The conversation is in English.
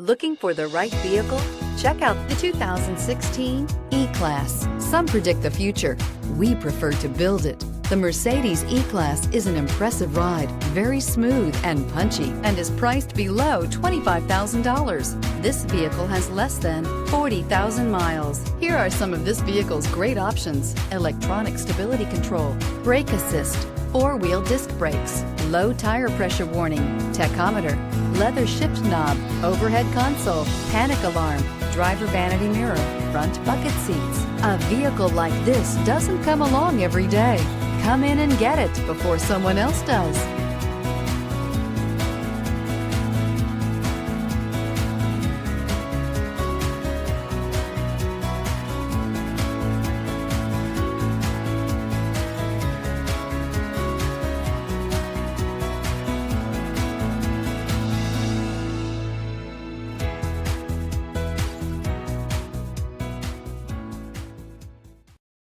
Looking for the right vehicle? Check out the 2016 E-Class. Some predict the future. We prefer to build it. The Mercedes E-Class is an impressive ride, very smooth and punchy, and is priced below $25,000. This vehicle has less than 40,000 miles. Here are some of this vehicle's great options: electronic stability control, brake assist, four-wheel disc brakes, low tire pressure warning, tachometer, leather shift knob, overhead console, panic alarm, driver vanity mirror, front bucket seats. A vehicle like this doesn't come along every day. Come in and get it before someone else does.